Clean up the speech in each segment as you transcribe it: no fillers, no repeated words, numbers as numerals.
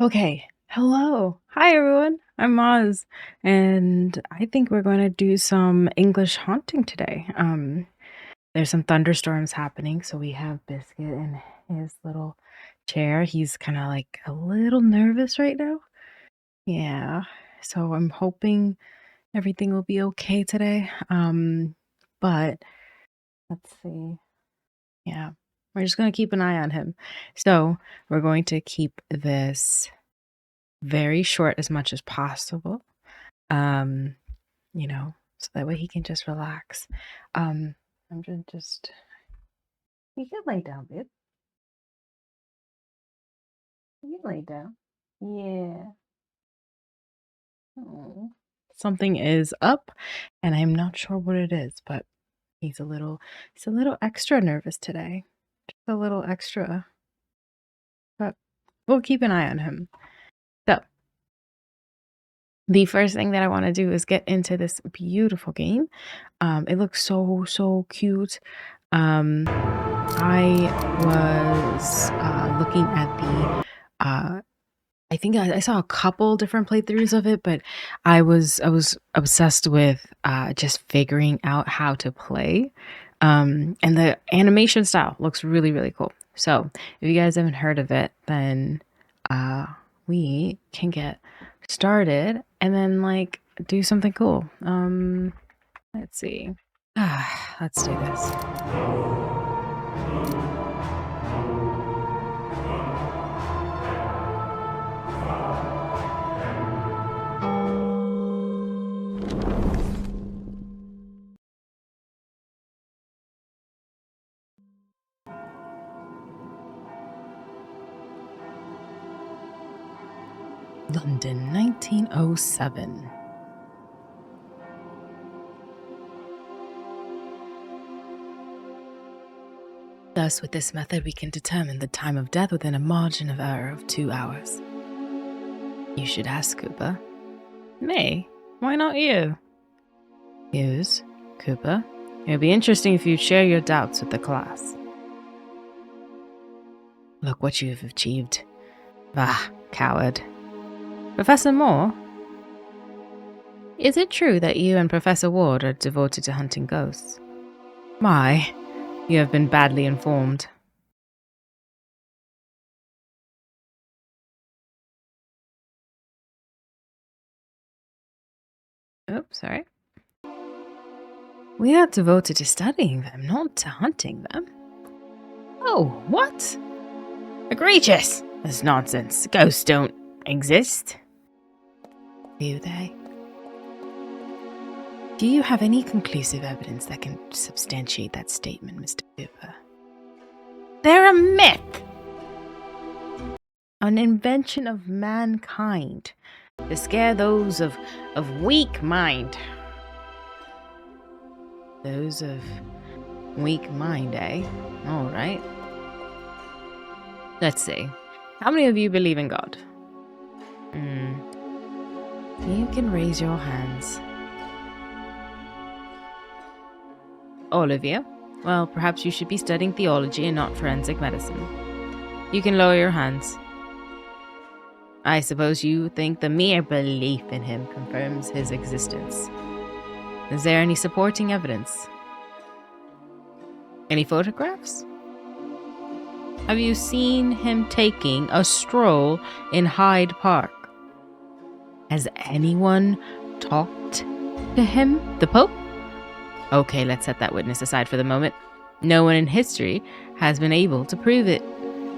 Okay. Hello. Hi, everyone. I'm Moz, and I think we're going to do some English haunting today. There's some thunderstorms happening, so we have Biscuit in his little chair. He's kind of like a little nervous right now. Yeah. So I'm hoping everything will be okay today. But let's see. Yeah. We're just going to keep an eye on him. So we're going to keep this very short as much as possible. Um, so that way he can just relax. I'm gonna just you can lay down, babe. You can lay down. Yeah. Aw. Something is up, and I'm not sure what it is, but he's a little extra nervous today. Just a little extra, but we'll keep an eye on him. So the first thing that I want to do is get into this beautiful game. It looks so cute. I was looking at I think I saw a couple different playthroughs of it, but I was obsessed with just figuring out how to play. And the animation style looks really cool. So if you guys haven't heard of it, then uh, we can get started and then like do something cool. Let's see. Let's do this. London, 1907. Thus, with this method, we can determine the time of death within a margin of error of 2 hours. You should ask Cooper. Me? Why not you? Hughes, Cooper, it would be interesting if you'd share your doubts with the class. Look what you've achieved. Ah, coward. Professor Moore? Is it true that you and Professor Ward are devoted to hunting ghosts? My, you have been badly informed. Oops, sorry. We are devoted to studying them, not to hunting them. Oh, what? Egregious! That's nonsense. Ghosts don't exist. Do they? Do you have any conclusive evidence that can substantiate that statement, Mr. Cooper? They're a myth! An invention of mankind to scare those of weak mind. Those of weak mind, eh? All right. Let's see. How many of you believe in God? You can raise your hands. All of you? Well, perhaps you should be studying theology and not forensic medicine. You can lower your hands. I suppose you think the mere belief in him confirms his existence. Is there any supporting evidence? Any photographs? Have you seen him taking a stroll in Hyde Park? Has anyone talked to him, the Pope? Okay, let's set that witness aside for the moment. No one in history has been able to prove it.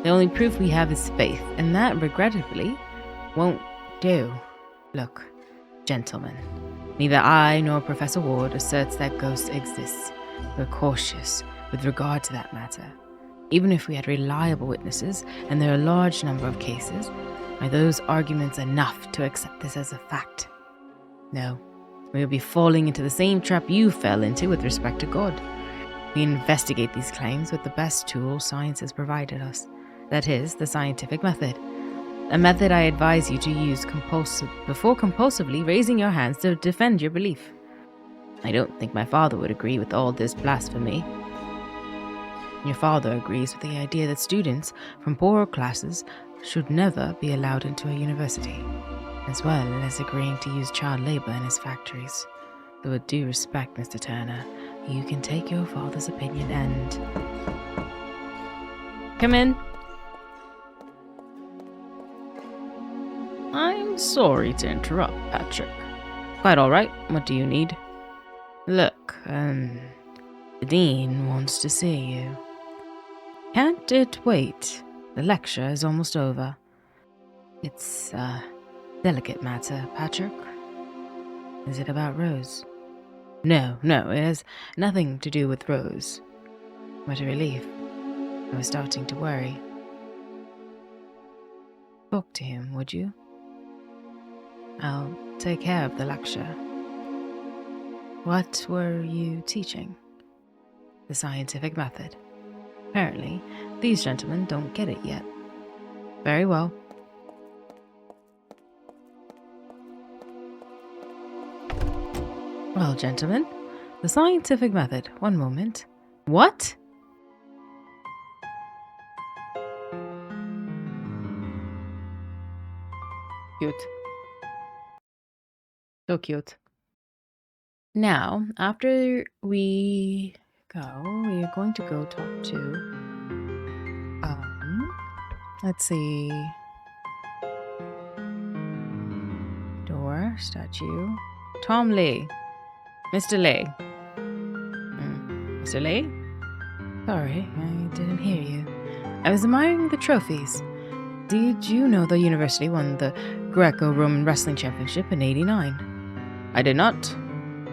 The only proof we have is faith, and that, regrettably, won't do. Look, gentlemen, neither I nor Professor Ward asserts that ghosts exist. We're cautious with regard to that matter. Even if we had reliable witnesses, and there are a large number of cases, are those arguments enough to accept this as a fact? No. We will be falling into the same trap you fell into with respect to God. We investigate these claims with the best tool science has provided us. That is, the scientific method. A method I advise you to use before compulsively raising your hands to defend your belief. I don't think my father would agree with all this blasphemy. Your father agrees with the idea that students from poorer classes should never be allowed into a university, as well as agreeing to use child labor in his factories. So with due respect, Mr. Turner, you can take your father's opinion and... Come in. I'm sorry to interrupt, Patrick. Quite all right. What do you need? Look, the dean wants to see you. Can't it wait? The lecture is almost over. It's a delicate matter, Patrick. Is it about Rose? No, it has nothing to do with Rose. What a relief. I was starting to worry. Talk to him, would you? I'll take care of the lecture. What were you teaching? The scientific method. Apparently, these gentlemen don't get it yet. Very well. Well, gentlemen, the scientific method. One moment. What? Cute. So cute. Now, after we go, we are going to go talk to, let's see, door, statue, Tom Lee, Mr. Lee. Mr. Lee? Sorry, I didn't hear you. I was admiring the trophies. Did you know the university won the Greco-Roman Wrestling Championship in '89? I did not.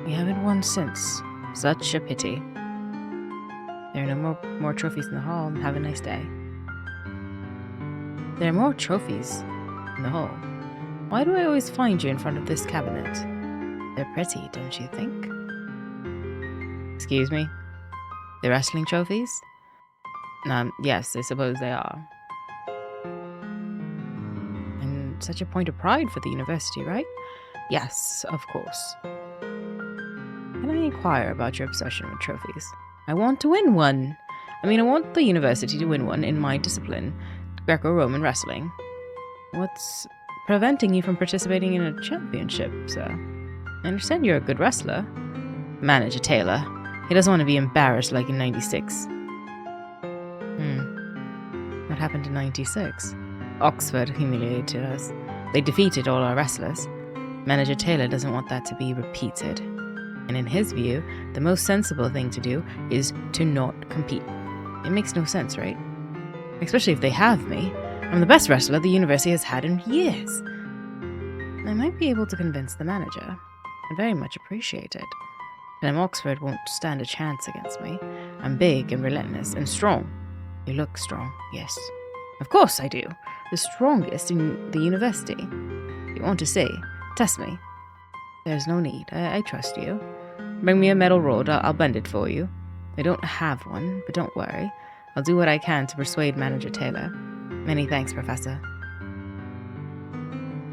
We haven't won since. Such a pity. There are no more trophies in the hall. Have a nice day. There are more trophies in the hall. Why do I always find you in front of this cabinet? They're pretty, don't you think? Excuse me? The wrestling trophies? Yes, I suppose they are. And such a point of pride for the university, right? Yes, of course. Can I inquire about your obsession with trophies? I want to win one. I want the university to win one in my discipline, Greco-Roman wrestling. What's preventing you from participating in a championship, sir? I understand you're a good wrestler. Manager Taylor. He doesn't want to be embarrassed like in '96. What happened in '96? Oxford humiliated us. They defeated all our wrestlers. Manager Taylor doesn't want that to be repeated. And in his view, the most sensible thing to do is to not compete. It makes no sense, right? Especially if they have me. I'm the best wrestler the university has had in years. I might be able to convince the manager. I'd very much appreciate it. But Oxford won't stand a chance against me. I'm big and relentless and strong. You look strong, yes. Of course I do. The strongest in the university. You want to see? Test me. There's no need. I trust you. Bring me a metal rod. I'll bend it for you. I don't have one, but don't worry. I'll do what I can to persuade Manager Taylor. Many thanks, Professor.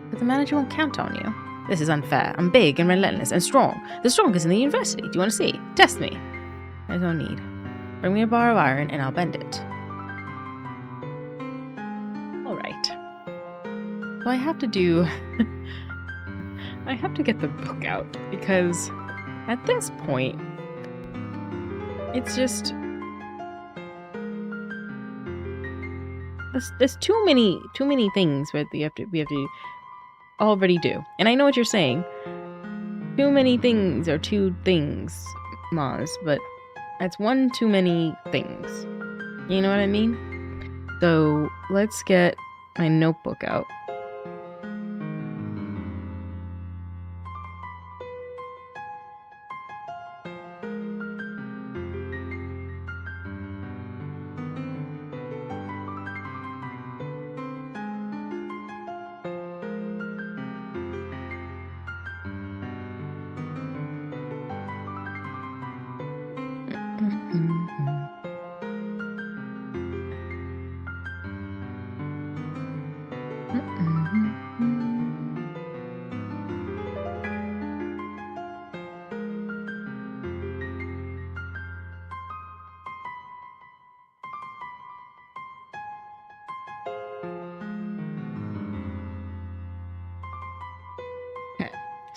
But the manager won't count on you. This is unfair. I'm big and relentless and strong. The strongest in the university. Do you want to see? Test me. There's no need. Bring me a bar of iron and I'll bend it. Alright. So I have to do... I have to get the book out because at this point, it's just... There's too many things where we have to already do. And I know what you're saying. Too many things are two things, Maz, but that's one too many things. You know what I mean? So let's get my notebook out.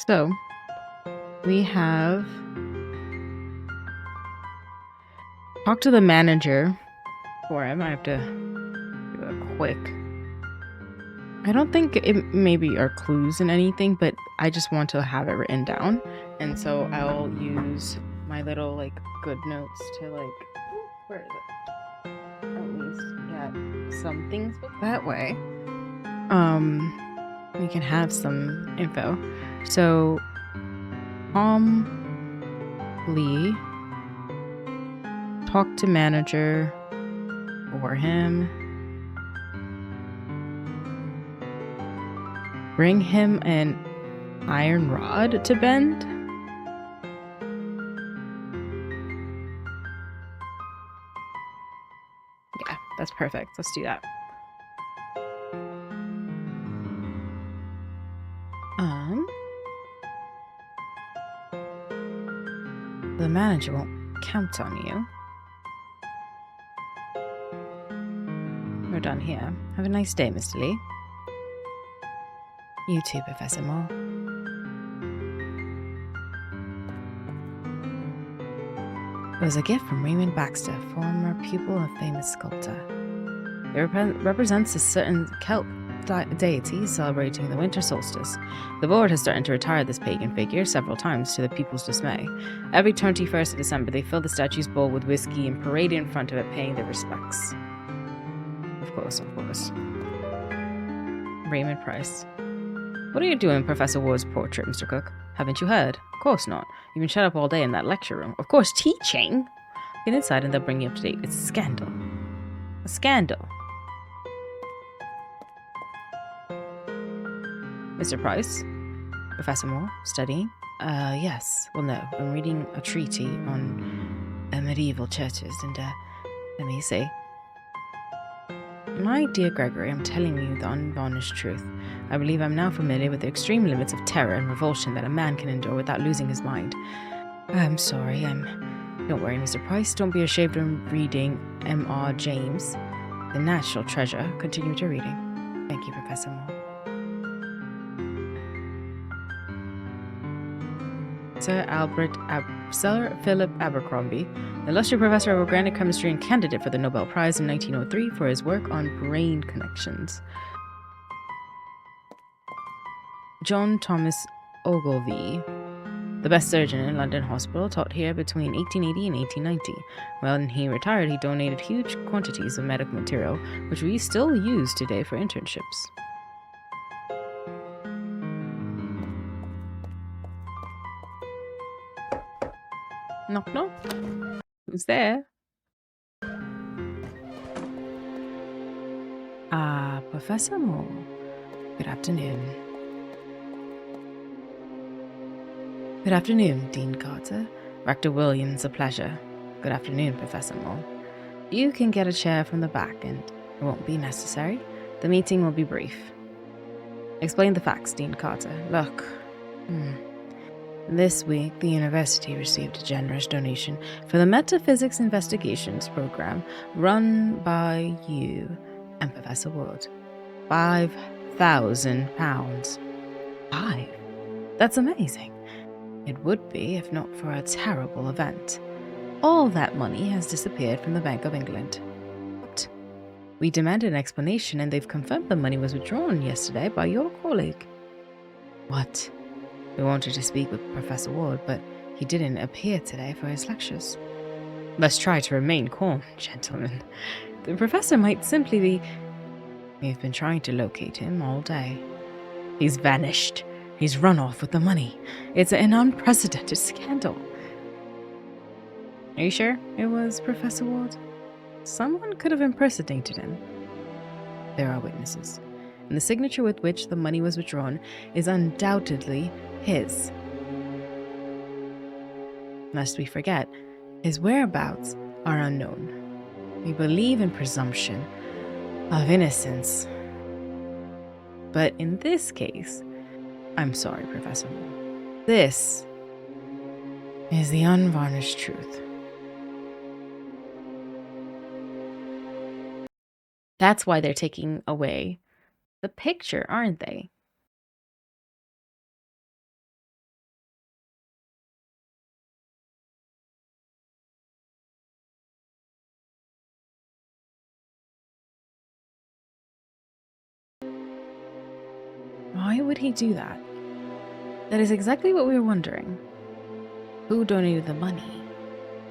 So, we have talk to the manager for him. I have to do a quick. I don't think it maybe are clues in anything, but I just want to have it written down. And so I'll use my little like good notes to like, where is it? At least get some things that way. We can have some info. So Lee, talk to manager for him. Bring him an iron rod to bend. Yeah, that's perfect. Let's do that. The manager won't count on you. We're done here. Have a nice day, Mr. Lee. You too, Professor Moore. It was a gift from Raymond Baxter, former pupil of famous sculptor. It represents a certain Celt deity celebrating the winter solstice. The board has threatened to retire this pagan figure several times to the people's dismay. Every 21st of December, they fill the statue's bowl with whiskey and parade in front of it, paying their respects. Of course, of course. Raymond Price. What are you doing, Professor Ward's portrait, Mr. Cook? Haven't you heard? Of course not. You've been shut up all day in that lecture room. Of course, teaching! Get inside and they'll bring you up to date. It's a scandal. A scandal. Mr. Price? Professor Moore? Studying? Yes. Well, no. I'm reading a treatise on medieval churches and, let me see. My dear Gregory, I'm telling you the unvarnished truth. I believe I'm now familiar with the extreme limits of terror and revulsion that a man can endure without losing his mind. I'm sorry, Don't worry, Mr. Price. Don't be ashamed of reading M.R. James. The National Treasure. Continue your reading. Thank you, Professor Moore. Sir Philip Abercrombie, illustrious professor of organic chemistry and candidate for the Nobel Prize in 1903 for his work on brain connections. John Thomas Ogilvie, the best surgeon in London Hospital, taught here between 1880 and 1890. When he retired, he donated huge quantities of medical material, which we still use today for internships. Knock, knock. Who's there? Professor Moore. Good afternoon. Good afternoon, Dean Carter. Rector Williams, a pleasure. Good afternoon, Professor Moore. You can get a chair from the back, and it won't be necessary. The meeting will be brief. Explain the facts, Dean Carter. Look. This week, the university received a generous donation for the Metaphysics Investigations program run by you and Professor Wood. £5,000. 5? That's amazing. It would be if not for a terrible event. All that money has disappeared from the Bank of England. But we demanded an explanation, and they've confirmed the money was withdrawn yesterday by your colleague. What? We wanted to speak with Professor Ward, but he didn't appear today for his lectures. Let's try to remain calm, gentlemen. The professor might simply be... We've been trying to locate him all day. He's vanished. He's run off with the money. It's an unprecedented scandal. Are you sure it was Professor Ward? Someone could have impersonated him. There are witnesses, and the signature with which the money was withdrawn is undoubtedly his. Lest we forget, his whereabouts are unknown. We believe in presumption of innocence. But in this case, I'm sorry, Professor Moore. This is the unvarnished truth. That's why they're taking away the picture, aren't they? Why would he do that? That is exactly what we were wondering. Who donated the money?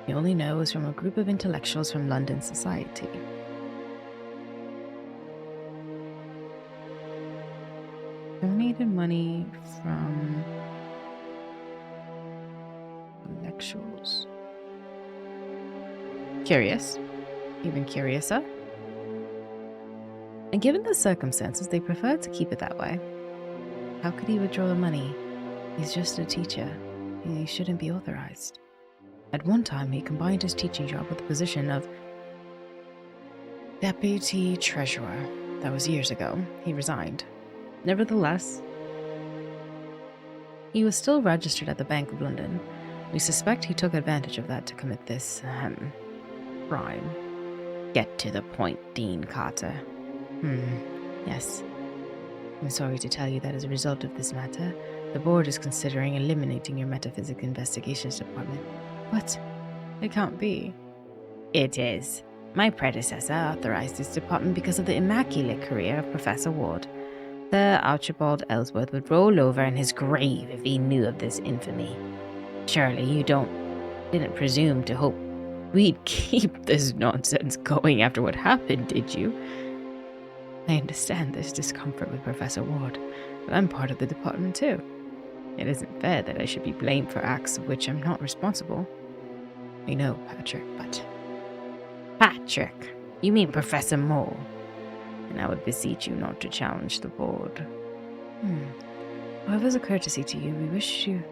We only know it was from a group of intellectuals from London society. Donated money from intellectuals. Curious. Even curiouser. And given the circumstances, they preferred to keep it that way. How could he withdraw the money? He's just a teacher. He shouldn't be authorized. At one time, he combined his teaching job with the position of deputy treasurer. That was years ago. He resigned. Nevertheless, he was still registered at the Bank of London. We suspect he took advantage of that to commit this, crime. Get to the point, Dean Carter. Yes. I'm sorry to tell you that as a result of this matter, the board is considering eliminating your metaphysics investigations department. What? It can't be. It is. My predecessor authorized this department because of the immaculate career of Professor Ward. Sir Archibald Ellsworth would roll over in his grave if he knew of this infamy. Surely you didn't presume to hope we'd keep this nonsense going after what happened, did you? I understand there's discomfort with Professor Ward, but I'm part of the department too. It isn't fair that I should be blamed for acts of which I'm not responsible. I know, Patrick, but... Patrick? You mean Professor Mole? And I would beseech you not to challenge the board. Well, as a courtesy to you, we wish your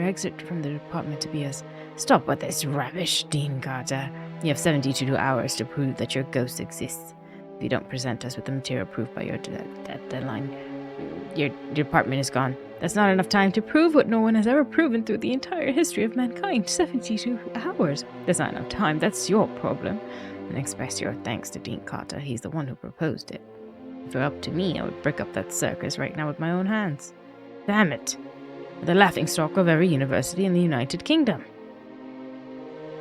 exit from the department to be as... Stop with this rubbish, Dean Carter. You have 72 hours to prove that your ghost exists. If you don't present us with the material proof by your deadline, your department is gone. That's not enough time to prove what no one has ever proven through the entire history of mankind. 72 hours. That's not enough time. That's your problem. And express your thanks to Dean Carter. He's the one who proposed it. If it were up to me, I would break up that circus right now with my own hands. Damn it. The laughingstock of every university in the United Kingdom.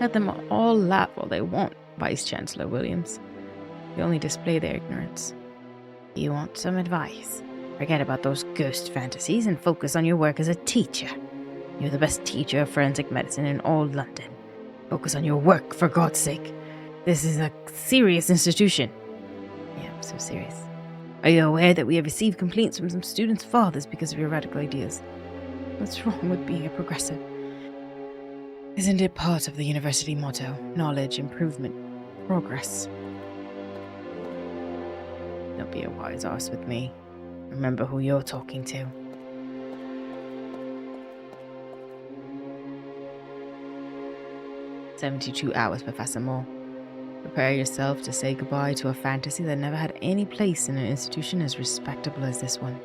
Let them all laugh all they want, Vice-Chancellor Williams. They only display their ignorance. You want some advice? Forget about those ghost fantasies and focus on your work as a teacher. You're the best teacher of forensic medicine in all London. Focus on your work, for God's sake. This is a serious institution. Yeah, I'm so serious. Are you aware that we have received complaints from some students' fathers because of your radical ideas? What's wrong with being a progressive? Isn't it part of the university motto? Knowledge, improvement, progress. Don't be a wise arse with me. Remember who you're talking to. "72 hours, Professor Moore. Prepare yourself to say goodbye to a fantasy that never had any place in an institution as respectable as this one."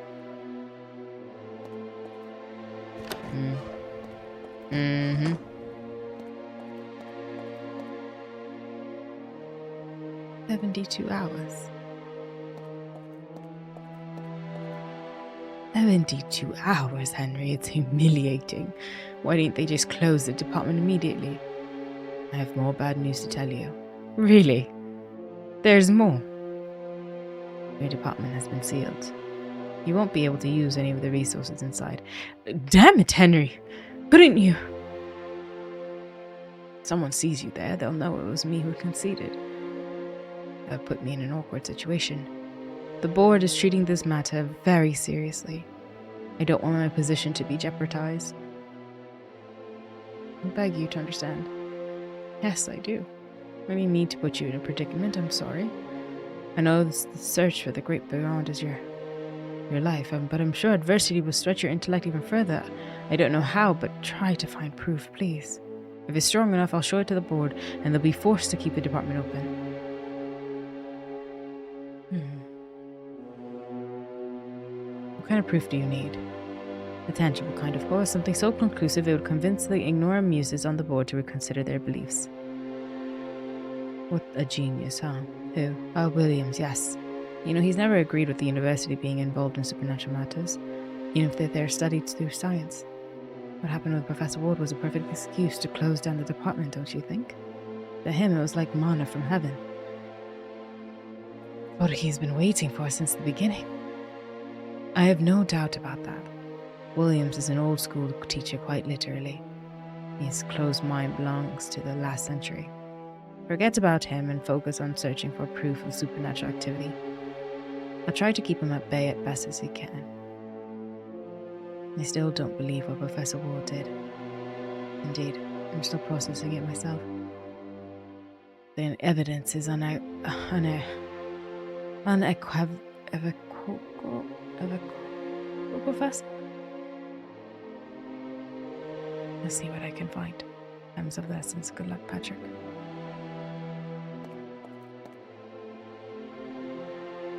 Mm-hmm. 72 hours. 72 hours, Henry. It's humiliating. Why didn't they just close the department immediately? I have more bad news to tell you. Really? There's more. Your department has been sealed. You won't be able to use any of the resources inside. Damn it, Henry! Couldn't you? Someone sees you there, they'll know it was me who conceded. That put me in an awkward situation. The board is treating this matter very seriously. I don't want my position to be jeopardized. I beg you to understand. Yes, I do. I didn't mean to put you in a predicament, I'm sorry. I know the search for the great beyond is your life, but I'm sure adversity will stretch your intellect even further. I don't know how, but try to find proof, please. If it's strong enough, I'll show it to the board, and they'll be forced to keep the department open. What kind of proof do you need? The tangible kind, of course, something so conclusive it would convince the ignorant muses on the board to reconsider their beliefs. What a genius, huh? Who? Williams, yes. You know, he's never agreed with the university being involved in supernatural matters, even if they're studied through science. What happened with Professor Ward was a perfect excuse to close down the department, don't you think? To him, it was like manna from heaven. What he's been waiting for since the beginning. I have no doubt about that. Williams is an old school teacher, quite literally. His closed mind belongs to the last century. Forget about him and focus on searching for proof of supernatural activity. I'll try to keep him at bay as best as he can. I still don't believe what Professor Ward did. Indeed, I'm still processing it myself. The evidence is unequivocal, Professor. Let's see what I can find. Times of lessons. Good luck, Patrick.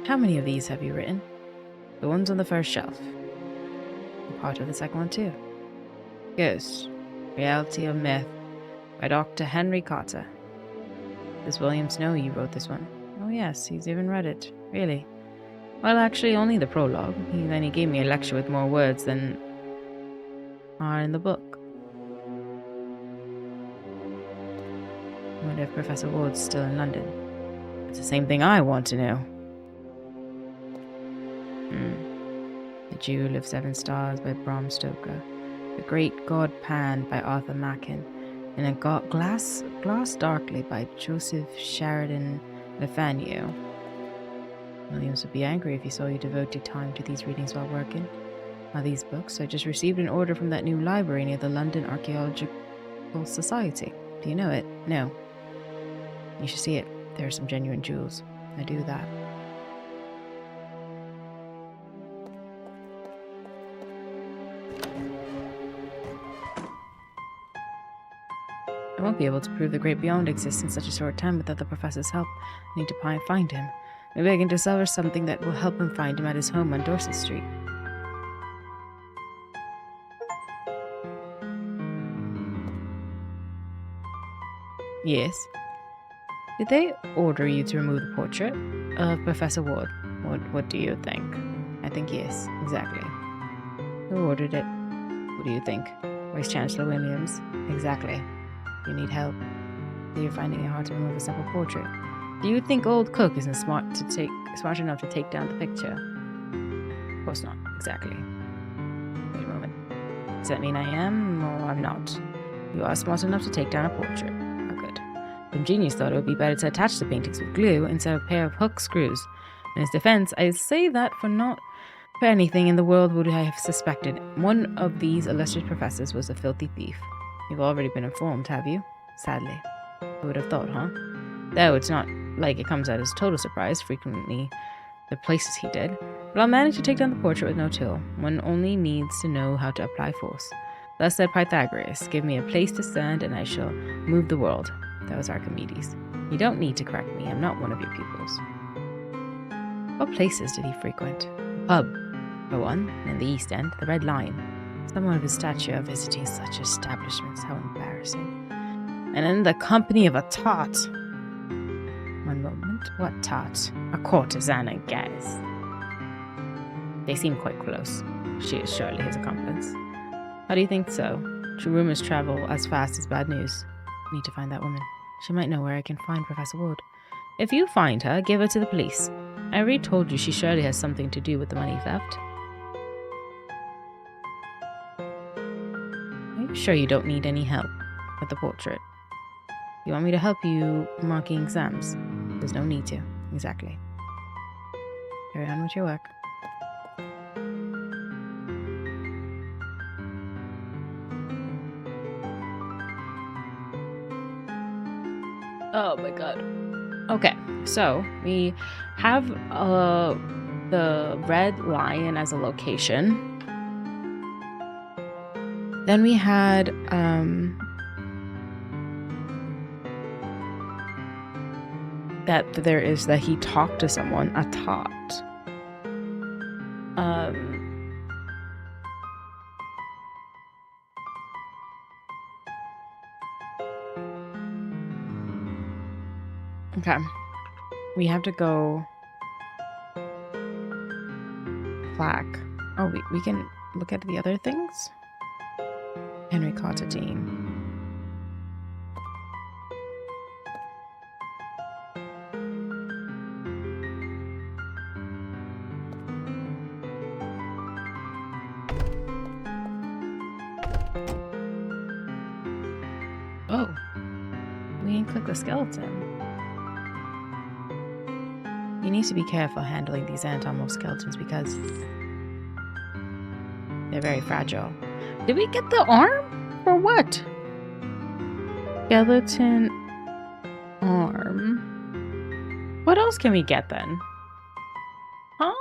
How many of these have you written? The ones on the first shelf. Part of the second one too. Ghost, Reality of Myth by Dr. Henry Carter. Does Williams know you wrote this one? Oh yes, he's even read it. Really? Well, actually, only the prologue. Then he gave me a lecture with more words than are in the book. I wonder if Professor Ward's still in London. It's the same thing I want to know. The Jewel of Seven Stars by Bram Stoker. The Great God Pan by Arthur Machen. And a Glass Darkly by Joseph Sheridan Le Fanu. Williams would be angry if he saw you devoting time to these readings while working. Are these books? I just received an order from that new library near the London Archaeological Society. Do you know it? No. You should see it. There are some genuine jewels. I do that. I won't be able to prove the Great Beyond exists in such a short time without the professor's help. I need to find him. Maybe I can discover something that will help him find him at his home on Dorset Street. Yes. Did they order you to remove the portrait of Professor Ward? What do you think? I think yes, exactly. Who ordered it? What do you think? Vice Chancellor Williams? Exactly. You need help. You're finding it hard to remove a simple portrait. Do you think old Cook isn't smart enough to take down the picture? Of course not. Exactly. Wait a moment. Does that mean I am or I'm not? You are smart enough to take down a portrait. How good. Some genius thought it would be better to attach the paintings with glue instead of a pair of hook screws. In his defense, I say that for anything in the world would I have suspected one of these illustrious professors was a filthy thief. You've already been informed, have you? Sadly. I would have thought, huh? Though it's not like it comes out as a total surprise, frequently the places he did. But I'll manage to take down the portrait with no tool. One only needs to know how to apply force. Thus said Pythagoras, give me a place to stand and I shall move the world. That was Archimedes. You don't need to correct me, I'm not one of your pupils. What places did he frequent? The pub, for one, and the East End, the Red Lion. Someone of his stature visiting such establishments, how embarrassing. And in the company of a tot. One moment, what tot? A courtesan, I guess. They seem quite close. She is surely his accomplice. How do you think so? True rumors travel as fast as bad news. I need to find that woman. She might know where I can find Professor Ward. If you find her, give her to the police. I already told you she surely has something to do with the money theft. Are you sure you don't need any help with the portrait? You want me to help you marking exams? There's no need to. Exactly. Carry on with your work. Oh my god. Okay, so we have the Red Lion as a location. Then we had that he talked to someone, a tot. Okay. We have to go plaque. Oh, we can look at the other things. Henry Cottadine. We didn't click the skeleton. You need to be careful handling these anatomical skeletons because they're very fragile. Did we get the arm? For what? Skeleton arm. What else can we get then? Huh?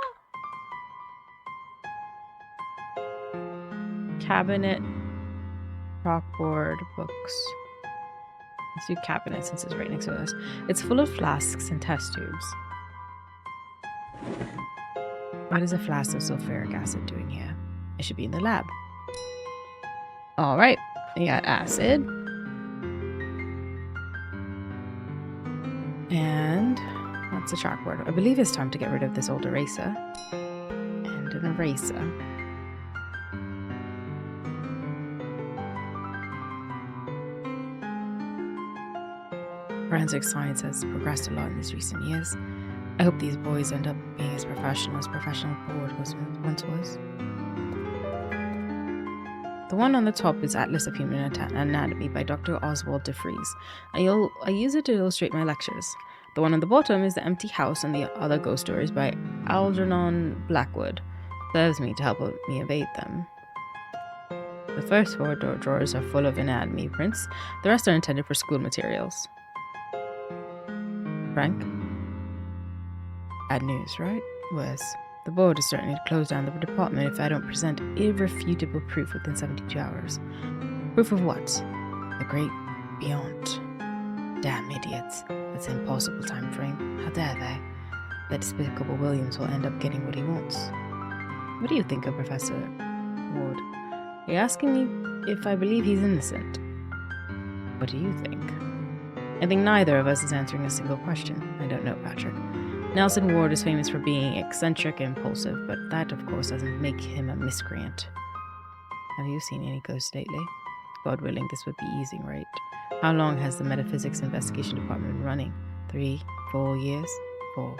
Cabinet, chalkboard, books. Let's do cabinet since it's right next to us. It's full of flasks and test tubes. What is a flask of sulfuric acid doing here? It should be in the lab. Alright, we got acid. And that's a chalkboard. I believe it's time to get rid of this old eraser. And an eraser. Forensic science has progressed a lot in these recent years. I hope these boys end up being as professional board once was. The one on the top is Atlas of Human Anatomy by Dr. Oswald de Vries. I use it to illustrate my lectures. The one on the bottom is The Empty House and the Other Ghost Stories by Algernon Blackwood. Serves me to help me evade them. The first 4 drawers are full of anatomy prints. The rest are intended for school materials. Frank? Bad news, right? Worse. The board is threatening to close down the department if I don't present irrefutable proof within 72 hours. Proof of what? The great beyond. Damn idiots. That's an impossible time frame. How dare they? That despicable Williams will end up getting what he wants. What do you think of Professor Ward? You're asking me if I believe he's innocent. What do you think? I think neither of us is answering a single question. I don't know, Patrick. Nelson Ward is famous for being eccentric and impulsive, but that, of course, doesn't make him a miscreant. Have you seen any ghosts lately? God willing, this would be easing, right? How long has the Metaphysics Investigation Department been running? 3, 4 years? 4.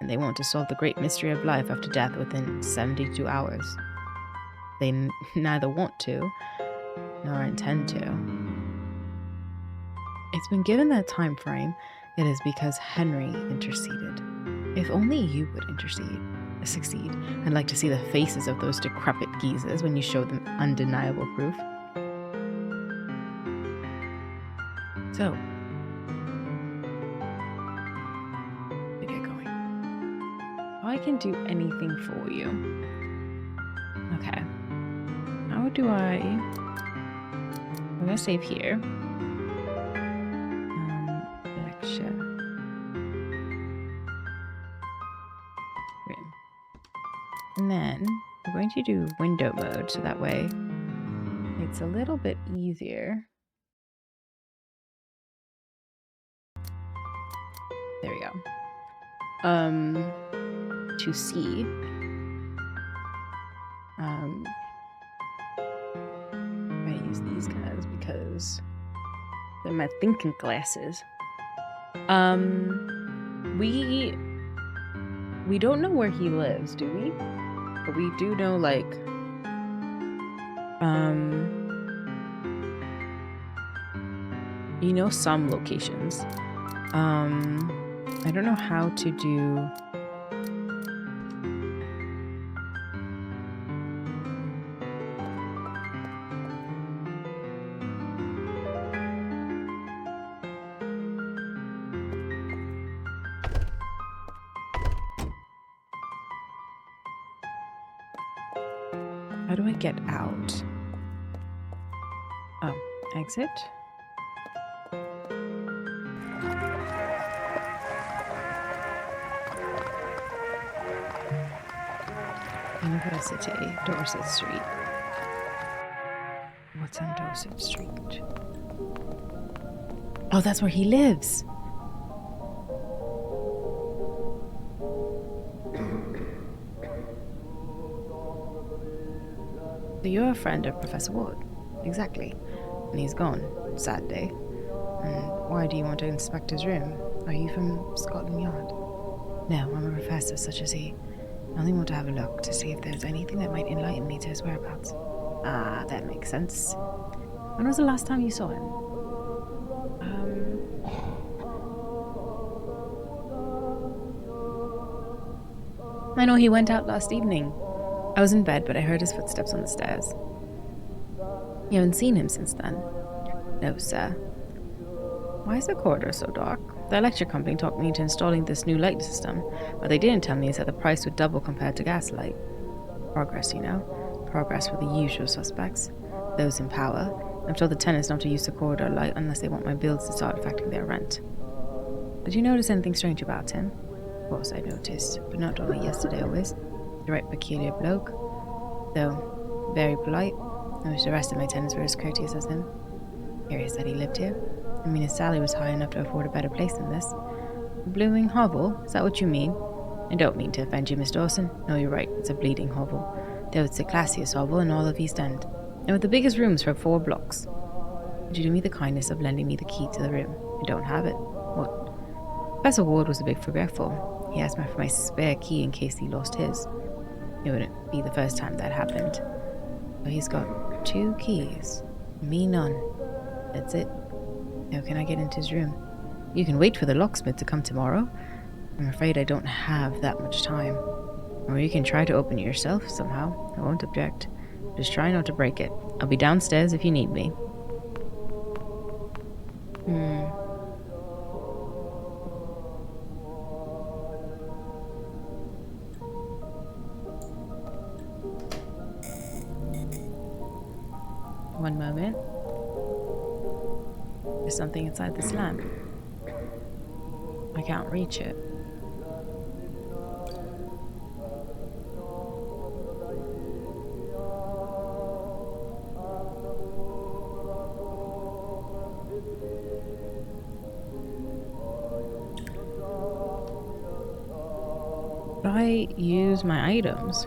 And they want to solve the great mystery of life after death within 72 hours. They neither want to, nor intend to. It's been given that time frame. It is because Henry interceded. If only you would succeed. I'd like to see the faces of those decrepit geezers when you show them undeniable proof. So, we get going. I can do anything for you. Okay. How do I'm gonna save here. Lecture. And then we're going to do window mode so that way it's a little bit easier. There we go. To see. I'm gonna use these guys because they're my thinking glasses. We don't know where he lives, do we? But we do know, like, you know, some locations. I don't know how to do. How do I get out? Oh, exit. University, Dorset Street. What's on Dorset Street? Oh, that's where he lives. So you're a friend of Professor Ward. Exactly. And he's gone. Sad day. And why do you want to inspect his room? Are you from Scotland Yard? No, I'm a professor such as he. I only want to have a look to see if there's anything that might enlighten me to his whereabouts. Ah, that makes sense. When was the last time you saw him? I know he went out last evening. I was in bed, but I heard his footsteps on the stairs. You haven't seen him since then? No, sir. Why is the corridor so dark? The electric company talked me into installing this new light system. What they didn't tell me is that the price would double compared to gaslight. Progress, you know. Progress for the usual suspects. Those in power. I've told the tenants not to use the corridor light unless they want my bills to start affecting their rent. Did you notice anything strange about him? Of course I noticed, but not only yesterday always. The right peculiar bloke. Though, very polite. I wish the rest of my tenants were as courteous as him. Curious that he lived here. I mean, his salary was high enough to afford a better place than this. A blooming hovel? Is that what you mean? I don't mean to offend you, Miss Dawson. No, you're right. It's a bleeding hovel. Though it's the classiest hovel in all of East End. And with the biggest rooms for 4 blocks. Would you do me the kindness of lending me the key to the room? I don't have it. What? Professor Ward was a bit forgetful. He asked me for my spare key in case he lost his. It wouldn't be the first time that happened. But he's got 2 keys. Me none. That's it. How can I get into his room? You can wait for the locksmith to come tomorrow. I'm afraid I don't have that much time. Or you can try to open it yourself somehow. I won't object. Just try not to break it. I'll be downstairs if you need me. One moment. There's something inside this lamp. I can't reach it. Should I use my items?